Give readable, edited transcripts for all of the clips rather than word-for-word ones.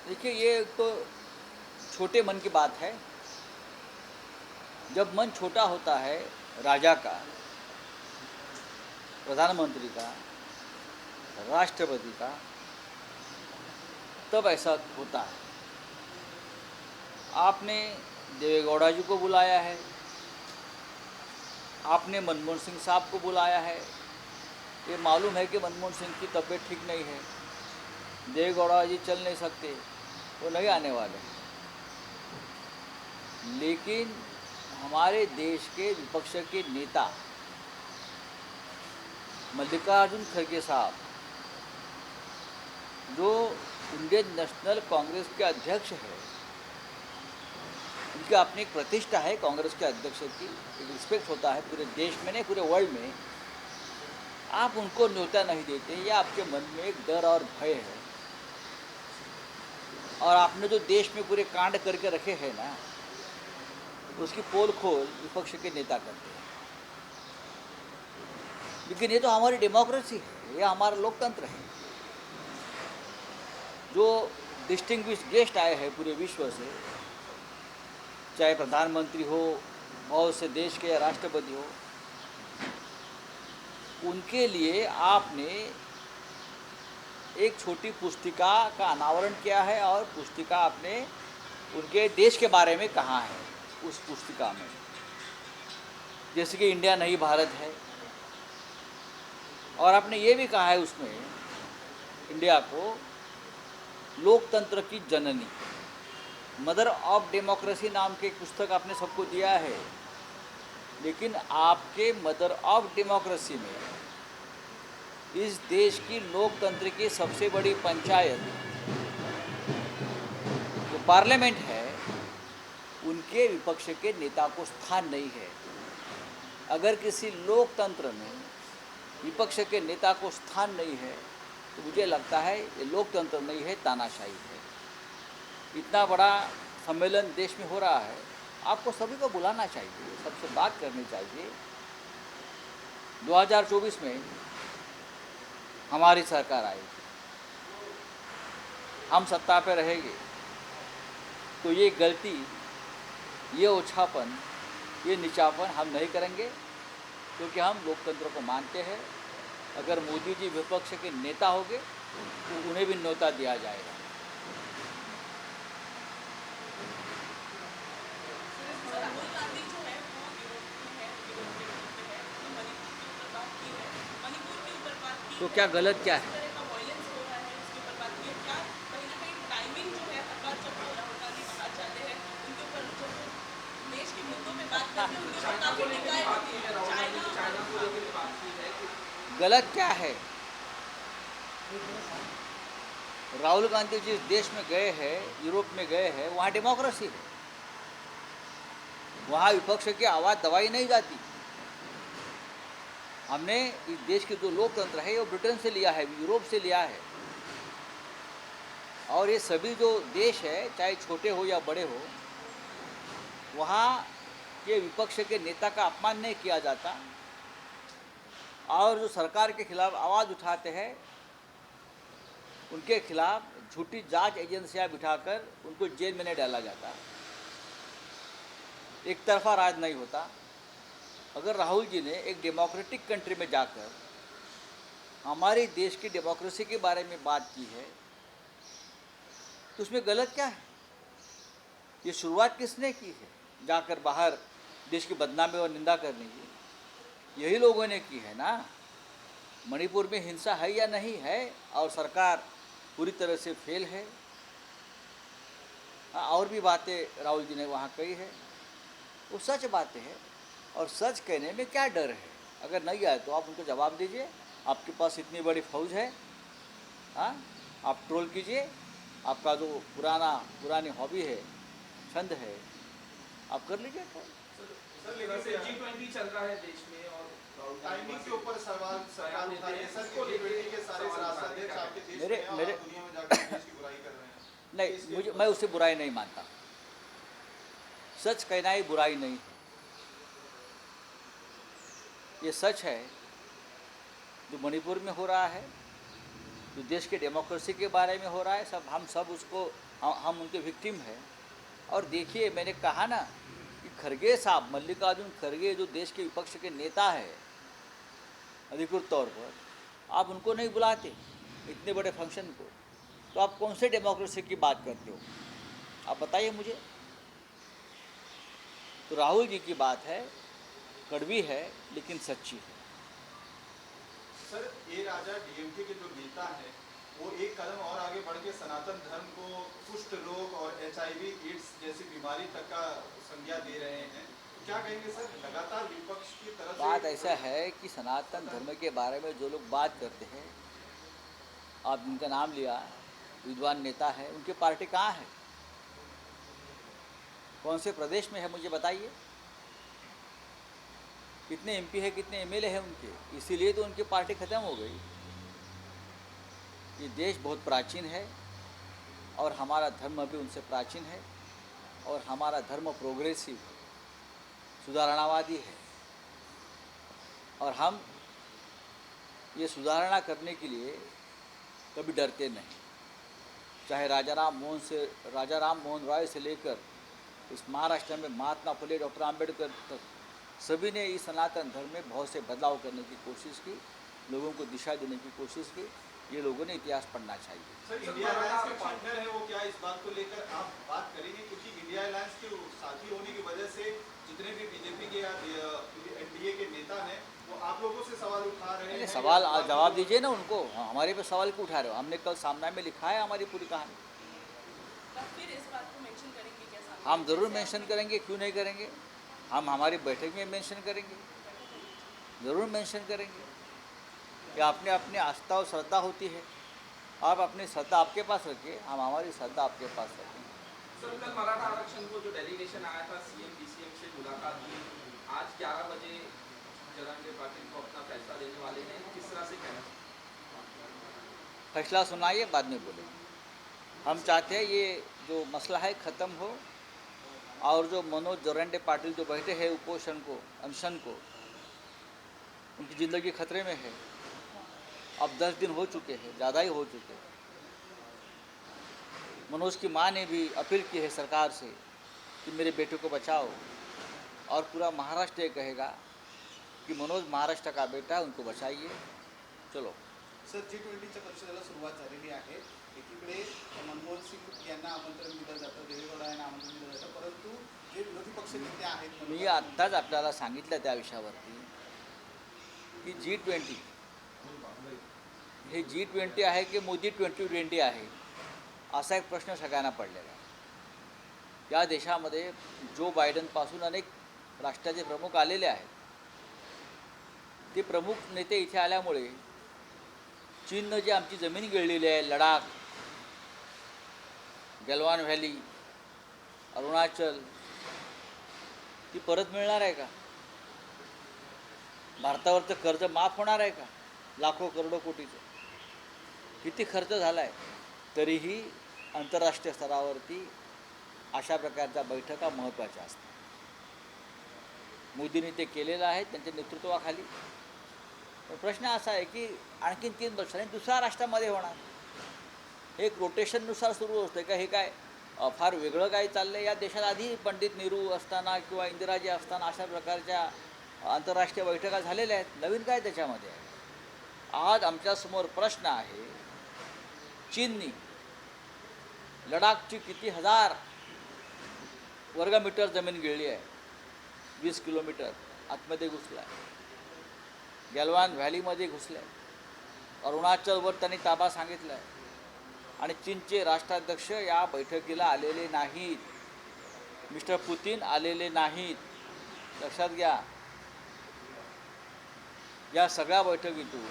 देखिए, ये तो छोटे मन की बात है। जब मन छोटा होता है राजा का, प्रधानमंत्री का, राष्ट्रपति का, तब ऐसा होता है। आपने देवेगौड़ा जी को बुलाया है, आपने मनमोहन सिंह साहब को बुलाया है। ये मालूम है कि मनमोहन सिंह की तबीयत ठीक नहीं है, देवेगौड़ा जी चल नहीं सकते, वो नहीं आने वाले। लेकिन हमारे देश के विपक्ष के नेता मल्लिकार्जुन खड़गे साहब, जो इंडियन नेशनल कांग्रेस के अध्यक्ष है, उनकी अपनी एक प्रतिष्ठा है कांग्रेस के अध्यक्ष की, एक रिस्पेक्ट होता है पूरे देश में, नहीं पूरे वर्ल्ड में। आप उनको न्योता नहीं देते, या आपके मन में एक डर और भय है। और आपने जो देश में पूरे कांड करके रखे हैं ना, उसकी पोल खोल विपक्ष के नेता करते हैं। लेकिन ये तो हमारी डेमोक्रेसी है, ये हमारा लोकतंत्र है। जो डिस्टिंग्विश गेस्ट आए हैं पूरे विश्व से, चाहे प्रधानमंत्री हो, बहुत से देश के राष्ट्रपति हो, उनके लिए आपने एक छोटी पुस्तिका का अनावरण किया है, और पुस्तिका आपने उनके देश के बारे में कहा है उस पुस्तिका में, जैसे कि इंडिया नहीं भारत है। और आपने ये भी कहा है उसमें इंडिया को लोकतंत्र की जननी, मदर ऑफ डेमोक्रेसी नाम के एक पुस्तक आपने सबको दिया है। लेकिन आपके मदर ऑफ डेमोक्रेसी में इस देश की लोकतंत्र की सबसे बड़ी पंचायत जो पार्लियामेंट है, उनके विपक्ष के नेता को स्थान नहीं है। अगर किसी लोकतंत्र में विपक्ष के नेता को स्थान नहीं है, तो मुझे लगता है ये लोकतंत्र नहीं है, तानाशाही है। इतना बड़ा सम्मेलन देश में हो रहा है, आपको सभी को बुलाना चाहिए, सबसे बात करनी चाहिए। 2024 में हमारी सरकार आएगी, हम सत्ता पे रहेंगे, तो ये गलती, ये ओछापन, ये नीचापन हम नहीं करेंगे, क्योंकि हम लोकतंत्र को मानते हैं। अगर मोदी जी विपक्ष के नेता होंगे तो उन्हें भी न्योता दिया जाएगा। राहुल गांधी जो है वो यूरोप में है, मणिपुर के ऊपर बात की है, मणिपुर के ऊपर बात की तो है, क्या गलत क्या जिस है? तरह का वायलेंस हो रहा है उसके ऊपर बात की है। क्या कहीं ना कहीं टाइमिंग जो है, हर बार जब राहुल गांधी बाहर जाते हैं, उनके ऊपर जो देश के मुद्दों पे बात करते हैं, उनके ऊपर काफी टिकाएं होती है। चाइना को लेकर बात की है। गलत क्या है? राहुल गांधी जिस देश में गए हैं, यूरोप में गए हैं, वहाँ डेमोक्रेसी है, वहाँ विपक्ष की आवाज़ दबाई नहीं जाती। हमने इस देश के जो लोकतंत्र है वो ब्रिटेन से लिया है, यूरोप से लिया है। और ये सभी जो देश है, चाहे छोटे हो या बड़े हो, वहाँ के विपक्ष के नेता का अपमान नहीं किया जाता। और जो सरकार के खिलाफ आवाज़ उठाते हैं, उनके खिलाफ झूठी जांच एजेंसियां बिठाकर उनको जेल में नहीं डाला जाता। एक तरफा राज नहीं होता। अगर राहुल जी ने एक डेमोक्रेटिक कंट्री में जाकर हमारे देश की डेमोक्रेसी के बारे में बात की है, तो उसमें गलत क्या है? ये शुरुआत किसने की है? जाकर बाहर देश की बदनामी और निंदा करने की, यही लोगों ने की है ना। मणिपुर में हिंसा है या नहीं है, और सरकार पूरी तरह से फेल है। और भी बातें राहुल जी ने वहाँ कही है, वो सच बातें हैं। और सच कहने में क्या डर है? अगर नहीं आए तो आप उनको जवाब दीजिए, आपके पास इतनी बड़ी फौज है। हाँ, आप ट्रोल कीजिए, आपका जो पुरानी हॉबी है, छंद है, आप कर लीजिए ट्रोल। सर वैसे G20 चल रहा है देश में, और टाइमिंग के ऊपर सवाल सरकार उठा रही है सर कि G20 के सारे राष्ट्राध्यक्ष आपके देश में हैं और आप दुनिया में जाकर देश की बुराई कर रहे हैं। नहीं, मैं उससे बुराई नहीं मानता। सच कहना ही बुराई नहीं है। ये सच है जो मणिपुर में हो रहा है, जो देश के डेमोक्रेसी के बारे में हो रहा है, सब हम सब उसको हम उनके विक्टिम हैं। और देखिए, मैंने कहा ना कि खरगे साहब, मल्लिकार्जुन खरगे जो देश के विपक्ष के नेता है अधिकृत तौर पर, आप उनको नहीं बुलाते इतने बड़े फंक्शन को, तो आप कौन से डेमोक्रेसी की बात करते हो? आप बताइए मुझे। तो राहुल जी की बात है, कड़वी है लेकिन सच्ची है। सर, ए राजा डीएमके के जो नेता हैं वो एक कदम और आगे बढ़ के सनातन धर्म को कुष्ठ रोग और HIV एड्स जैसी बीमारी तक का संज्ञा दे रहे हैं, क्या कहेंगे सर? लगातार विपक्ष की तरफ से बात ऐसा है कि सनातन धर्म के बारे में जो लोग बात करते हैं, आप जिनका नाम लिया, विद्वान नेता है, उनकी पार्टी कहाँ है? कौन से प्रदेश में है, मुझे बताइए। कितने MP है, कितने MLA है उनके? इसीलिए तो उनकी पार्टी खत्म हो गई। ये देश बहुत प्राचीन है और हमारा धर्म भी उनसे प्राचीन है, और हमारा धर्म प्रोग्रेसिव, सुधारणावादी है, और हम ये सुधारणा करने के लिए कभी डरते नहीं। चाहे राजा राम मोहन राय से लेकर इस महाराष्ट्र में महात्मा फुले, डॉक्टर आम्बेडकर तक, सभी ने इस सनातन धर्म में बहुत से बदलाव करने की कोशिश की, लोगों को दिशा देने की कोशिश की। ये लोगों ने इतिहास पढ़ना चाहिए। सर, इंडिया अलायंस के पार्टनर है वो, क्या इस बात को लेकर आप बात करेंगे? क्योंकि इंडिया अलायंस के साथी होने की वजह से जितने भी बीजेपी के या NDA के नेता हैं वो आप लोगों से सवाल उठा रहे हैं। सवाल जवाब दीजिए ना उनको, हमारे पे सवाल क्यों उठा रहे हो? हमने कल सामना में लिखा है हमारी पूरी कहानी। तब फिर इस बात को मेंशन करेंगे क्या सामने? हम ज़रूर मेंशन करेंगे, क्यों नहीं करेंगे? हम हमारी बैठक में मेंशन करेंगे, ज़रूर मेंशन करेंगे कि आपने अपनी आस्था और श्रद्धा होती है, आप अपनी श्रद्धा आपके पास रखिए, हम हमारी श्रद्धा आपके पास रखेंगे। सर, कल मराठा आरक्षण को जो डेलीगेशन आया था, CM DCM से मुलाकात की, आज 11 बजे जरांगे पाटिल को अपना फैसला देने वाले हैं, किस तरह से कहना? फैसला सुनाइए, बाद में बोलेंगे। हम चाहते हैं ये जो मसला है ख़त्म हो, और जो मनोज जरांगे पाटिल जो बैठे हैं उपोषण को, अनशन को, उनकी ज़िंदगी खतरे में है। अब 10 दिन हो चुके हैं, ज़्यादा ही हो चुके हैं। मनोज की मां ने भी अपील की है सरकार से कि मेरे बेटे को बचाओ, और पूरा महाराष्ट्र ये कहेगा कि मनोज महाराष्ट्र का बेटा है, उनको बचाइए। चलो सर, G20च्या परिषदेला सुरुवात झालेली आहे। एकीकडे मनमोहन सिंग यांना आमंत्रण दिलं जातं, देवेगौडा यांना आमंत्रण दिलं जातं, परंतु जे विरोधी पक्ष नेते आहेत, मी आत्ताच आपल्याला सांगितलं त्या विषयावरती की G20 हे G20 आहे की मोदी 2020 आहे, असा एक प्रश्न सगळ्यांना पडलेला आहे। या देशामध्ये जो बायडनपासून अनेक राष्ट्राचे प्रमुख आलेले आहेत, ते प्रमुख नेते इथे आल्यामुळे चीननं जी आमची जमीन गिळलेली आहे, लडाख, गलवान व्हॅली, अरुणाचल, ती परत मिळणार आहे का? भारतावरचं कर्ज माफ होणार आहे का? लाखो करोडो कोटीचं किती खर्च झाला आहे? तरीही आंतरराष्ट्रीय स्तरावरती अशा प्रकारच्या बैठका महत्त्वाच्या असतात। मोदींनी ते केलेलं आहे त्यांच्या नेतृत्वाखाली। पण प्रश्न असा आहे की आणखीन 3 वर्षांनी दुसऱ्या राष्ट्रामध्ये होणार, एक रोटेशननुसार सुरू असतं का? हे काय फार वेगळं काय चाललं आहे? या देशात आधी पंडित नेहरू असताना किंवा इंदिराजी असताना अशा प्रकारच्या आंतरराष्ट्रीय बैठका झालेल्या आहेत, नवीन काय त्याच्यामध्ये आहे? आज आमच्यासमोर प्रश्न आहे, चीननी लडाखची किती हजार वर्गमीटर जमीन गिळली आहे, 20 किलोमीटर आतमध्ये घुसला आहे, गलवान व्हॅलीमध्ये घुसला आहे, अरुणाचलवर त्यांनी ताबा सांगितला आहे, आणि चीनचे राष्ट्राध्यक्ष या बैठकीला आलेले नाहीत, मिस्टर पुतिन आलेले नाहीत। लक्षात घ्या, या सगळ्या बैठकीतून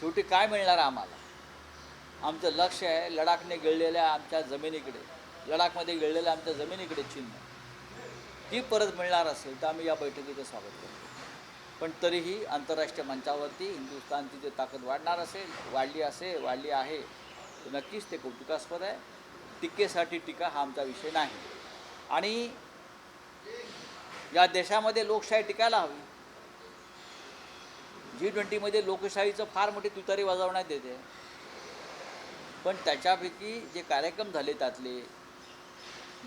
शेवटी काय मिळणार आम्हाला? आमचं लक्ष आहे लडाखने गिळलेल्या आमच्या जमिनीकडे, लडाखमध्ये गिळलेल्या आमच्या जमिनीकडे चीननं, ती परत मिळणार असेल तर आम्ही या बैठकीचं स्वागत करतो। पण तरीही आंतरराष्ट्रीय मंचावरती हिंदुस्थानची जी ताकद वाढली आहे, तर नक्कीच ते कौतुकास्पद आहे। टीकेसाठी टीका हा आमचा विषय नाही, आणि या देशामध्ये लोकशाही टिकायला हवी। G20मध्ये लोकशाहीचं फार मोठी तुतारी वाजवण्यात येते, पण त्याच्यापैकी जे कार्यक्रम झाले त्यातले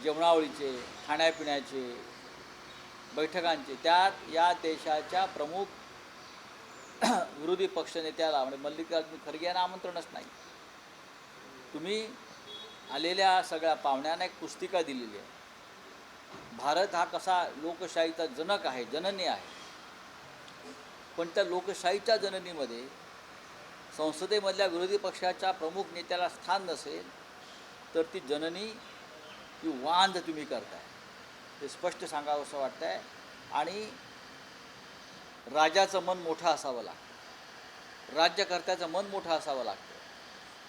जेवणावळीचे, खाण्यापिण्याचे, बैठकांचे, त्यात या देशाच्या प्रमुख विरोधी पक्षनेत्याला म्हणजे मल्लिकार्जुन खरगे यांना आमंत्रणच नाही. तुम्ही आलेल्या सगळ्या पाहुण्यांना एक पुस्तिका दिलेली आहे. भारत हा कसा लोकशाहीचा जनक आहे, जननी आहे, पण त्या लोकशाहीच्या जननीमध्ये संसदेमधल्या विरोधी पक्षाच्या प्रमुख नेत्याला स्थान नसेल तर ती जननी ही वांध तुम्ही करताय, हे स्पष्ट सांगावं असं वाटतं आहे. आणि राजाचं मन मोठं असावं लागतं, राज्यकर्त्याचं मन मोठं असावं लागतं.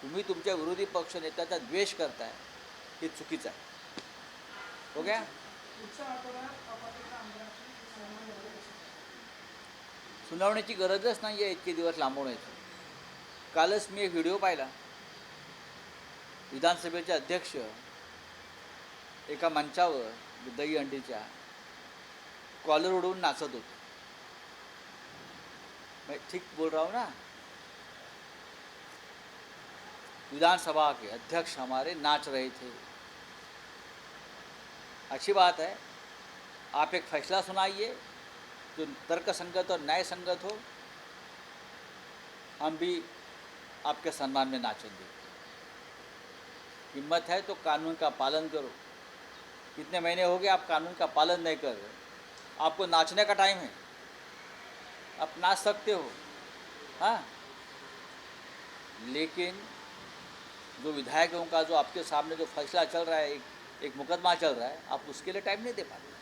तुम्ही तुमच्या विरोधी पक्ष नेत्याचा द्वेष करताय, हे चुकीचं आहे. हो गया. सुनावण्याची गरजच नाही आहे इतके दिवस लांबवण्याची. कालच मी एक व्हिडिओ पाहिला, विधानसभेचे अध्यक्ष एका मंचावर दहीहंडीच्या कॉलर उडवून नाचत होते. मैं ठीक बोल रहा हूँ ना? विधानसभा के अध्यक्ष हमारे नाच रहे थे. अच्छी बात है, आप एक फैसला सुनाइए जो तर्कसंगत और न्याय संगत हो, हम भी आपके सम्मान में नाचेंगे. हिम्मत है तो कानून का पालन करो. कितने महीने हो गए आप कानून का पालन नहीं कर रहे. आपको नाचने का टाइम है, आप नाच सकते हो, हाँ, लेकिन जो विधायकों का जो आपके सामने जो फैसला चल रहा है, एक मुकदमा चल रहा है, आप उसके लिए टाइम नहीं दे पाते.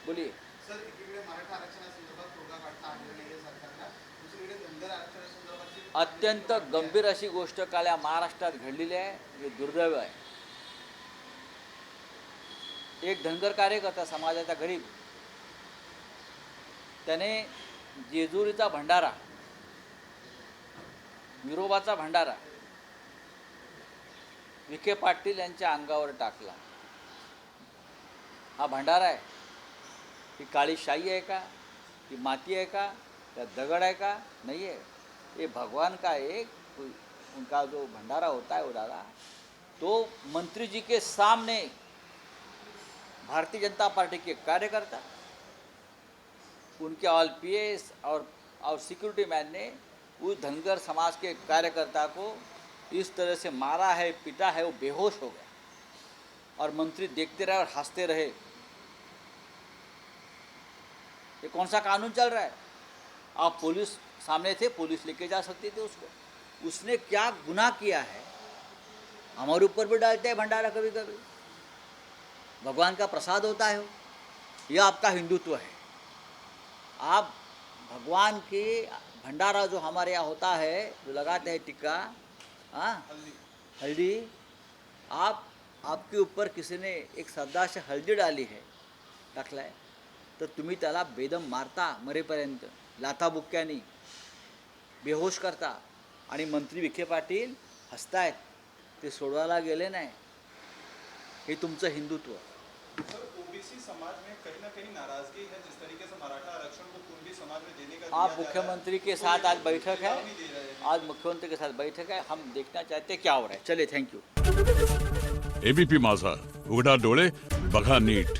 बोलिए. सर, एकीकडे मराठा आरक्षणासंदर्भात तोडगा काढता आलेला नाही आहे सरकारला, दुसरीकडे धनगर आरक्षणासंदर्भातची अत्यंत गंभीर अशी गोष्ट काल या महाराष्ट्रात घडलेली आहे. हे दुर्दैव आहे. एक धनगर कार्यकर्ता समाजाचा गरीब, त्याने जेजुरीचा भंडारा, विरोबाचा भंडारा विखे पाटील यांच्या अंगावर टाकला. हा भंडारा आहे, ही काळी शाही है का, ही माती है का, या दगड़ है का? नहीं है. ये भगवान का एक उनका जो भंडारा होता है उडाला, तो मंत्री जी के सामने भारतीय जनता पार्टी के कार्यकर्ता, उनके ऑल पीएस और सिक्योरिटी मैन ने उस धनगर समाज के कार्यकर्ता को इस तरह से मारा है, पीटा है, वो बेहोश हो गया और मंत्री देखते रहे और हंसते रहे. ये कौन सा कानून चल रहा है? आप पुलिस सामने थे, पुलिस लेके जा सकती थी उसको. उसने क्या गुनाह किया है? हमारे ऊपर भी डालते हैं भंडारा कभी कभी. भगवान का प्रसाद होता है वो. यह आपका हिंदुत्व है. आप भगवान के भंडारा जो हमारे यहाँ होता है, जो लगाते हैं टिक्का, हाँ, हल्दी, आपके ऊपर किसी ने एक श्रद्धा से हल्दी डाली है, टाकला आहे, तर तुम्ही त्याला बेदम मारता मरेपर्यंत, लाथाबुक्क्यांनी बेहोश करता. आणि मंत्री विखे पाटील हसतायत, ते सोडवायला गेले नाही. हे तुमचं हिंदुत्व. सर, ओबीसी समाज में कहीं ना कहीं नाराजगी है जिस तरीके से मराठा आरक्षण को कुणबी समाज में देने का आप मुख्यमंत्री के साथ आज बैठक है, आज मुख्यमंत्री के साथ बैठक है, हम देखना चाहते हैं क्या हो रहा है. चलिए, थैंक यू. एबीपी माझा, उघडा डोळे बघा नीट.